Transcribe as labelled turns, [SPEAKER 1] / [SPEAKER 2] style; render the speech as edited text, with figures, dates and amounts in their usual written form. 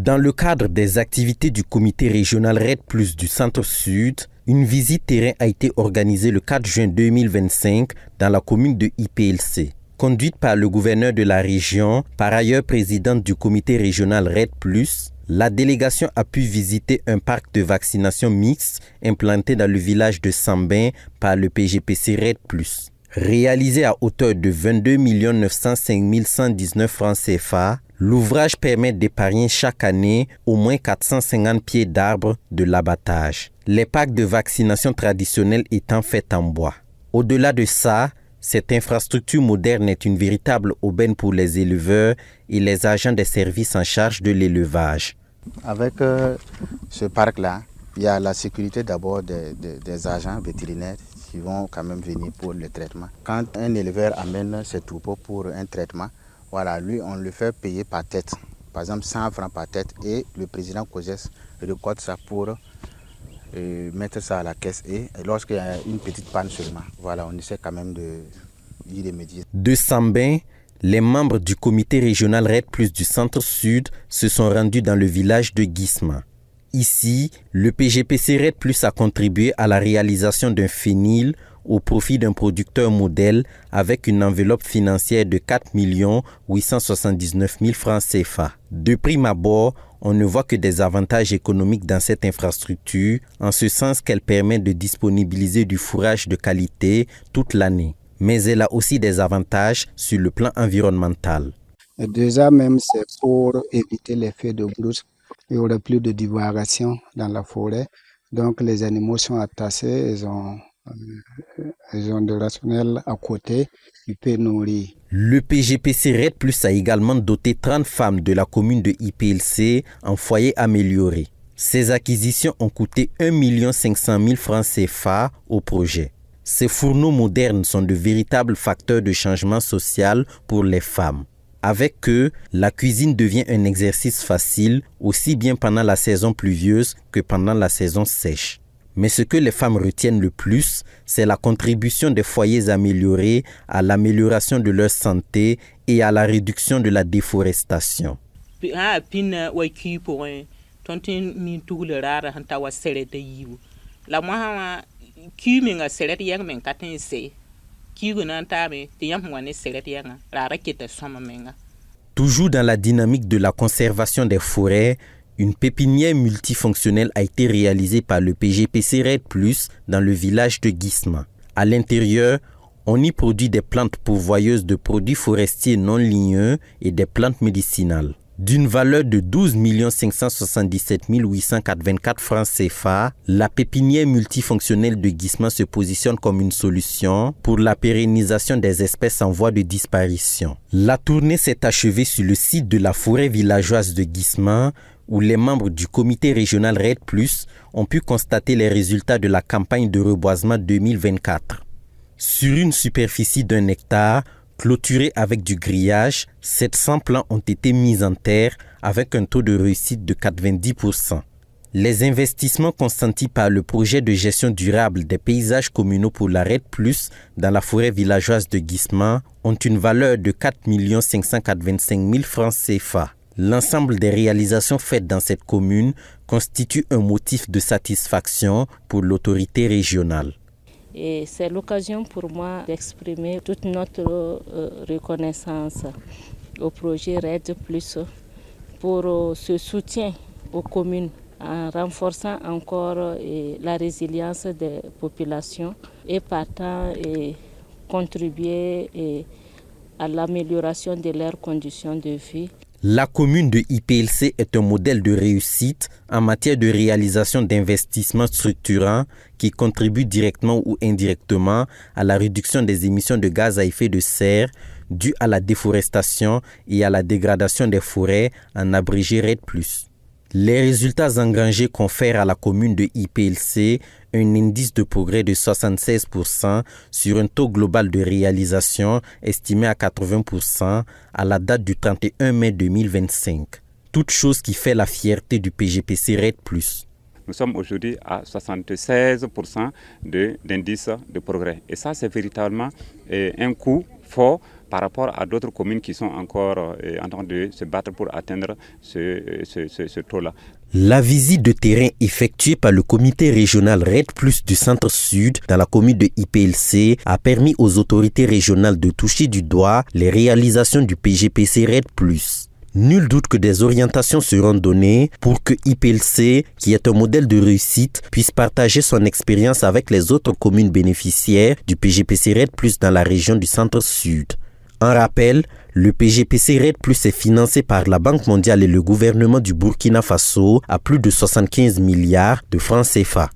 [SPEAKER 1] Dans le cadre des activités du comité régional RED+ du Centre-Sud, une visite terrain a été organisée le 4 juin 2025 dans la commune de IPLC. Conduite par le gouverneur de la région, par ailleurs présidente du comité régional RED+, la délégation a pu visiter un parc de vaccination mixte implanté dans le village de Sambin par le PGPC RED+. Réalisé à hauteur de 22 905 119 francs CFA, l'ouvrage permet d'épargner chaque année au moins 450 pieds d'arbres de l'abattage, les packs de vaccination traditionnels étant faits en bois. Au-delà de ça, cette infrastructure moderne est une véritable aubaine pour les éleveurs et les agents des services en charge de l'élevage.
[SPEAKER 2] Avec ce parc-là, il y a la sécurité d'abord des agents vétérinaires qui vont quand même venir pour le traitement. Quand un éleveur amène ses troupeaux pour un traitement, voilà, lui, on le fait payer par tête. Par exemple, 100 francs par tête et le président COGES récolte ça pour mettre ça à la caisse. Et lorsqu'il y a une petite panne seulement, voilà, on essaie quand même d'y remédier.
[SPEAKER 1] De Sambin, les membres du comité régional RED+ du Centre-Sud se sont rendus dans le village de Guisma. Ici, le PGPC RED+ a contribué à la réalisation d'un fenil au profit d'un producteur modèle avec une enveloppe financière de 4 879 000 francs CFA. De prime abord, on ne voit que des avantages économiques dans cette infrastructure, en ce sens qu'elle permet de disponibiliser du fourrage de qualité toute l'année. Mais elle a aussi des avantages sur le plan environnemental.
[SPEAKER 3] Déjà même, c'est pour éviter l'effet de brousse. Il n'y aurait plus de divagation dans la forêt. Donc les animaux sont attachés, ils ont des rationnels à côté qui peuvent nourrir.
[SPEAKER 1] Le PGPC RED+ a également doté 30 femmes de la commune de IPLC en foyer amélioré. Ces acquisitions ont coûté 1 500 000 francs CFA au projet. Ces fourneaux modernes sont de véritables facteurs de changement social pour les femmes. Avec eux, la cuisine devient un exercice facile, aussi bien pendant la saison pluvieuse que pendant la saison sèche. Mais ce que les femmes retiennent le plus, c'est la contribution des foyers améliorés à l'amélioration de leur santé et à la réduction de la déforestation. Toujours dans la dynamique de la conservation des forêts, une pépinière multifonctionnelle a été réalisée par le PGPC RED+ dans le village de Guisma. À l'intérieur, on y produit des plantes pourvoyeuses de produits forestiers non ligneux et des plantes médicinales. D'une valeur de 12 577 824 francs CFA, la pépinière multifonctionnelle de Guisma se positionne comme une solution pour la pérennisation des espèces en voie de disparition. La tournée s'est achevée sur le site de la forêt villageoise de Guisma, où les membres du comité régional RED+ ont pu constater les résultats de la campagne de reboisement 2024. Sur une superficie d'1 hectare, clôturée avec du grillage, 700 plants ont été mis en terre avec un taux de réussite de 90%. Les investissements consentis par le projet de gestion durable des paysages communaux pour la RED+ dans la forêt villageoise de Guisma ont une valeur de 4 585 000 francs CFA. L'ensemble des réalisations faites dans cette commune constitue un motif de satisfaction pour l'autorité régionale.
[SPEAKER 4] Et c'est l'occasion pour moi d'exprimer toute notre reconnaissance au projet RED+ pour ce soutien aux communes en renforçant encore la résilience des populations et partant contribuer à l'amélioration de leurs conditions de vie.
[SPEAKER 1] La commune de IPLC est un modèle de réussite en matière de réalisation d'investissements structurants qui contribuent directement ou indirectement à la réduction des émissions de gaz à effet de serre dues à la déforestation et à la dégradation des forêts, en abrégé RED+. Les résultats engrangés confèrent à la commune de IPLC un indice de progrès de 76% sur un taux global de réalisation estimé à 80% à la date du 31 mai 2025. Toute chose qui fait la fierté du PGPC RED+.
[SPEAKER 5] Nous sommes aujourd'hui à 76% d'indice de progrès. Et ça, c'est véritablement un coup fort par rapport à d'autres communes qui sont encore en train de se battre pour atteindre ce taux-là.
[SPEAKER 1] La visite de terrain effectuée par le comité régional RED+ du Centre-Sud dans la commune de IPLC a permis aux autorités régionales de toucher du doigt les réalisations du PGPC RED+. Nul doute que des orientations seront données pour que IPLC, qui est un modèle de réussite, puisse partager son expérience avec les autres communes bénéficiaires du PGPC RED+ dans la région du Centre-Sud. En rappel, le PGPC RED+ est financé par la Banque mondiale et le gouvernement du Burkina Faso à plus de 75 milliards de francs CFA.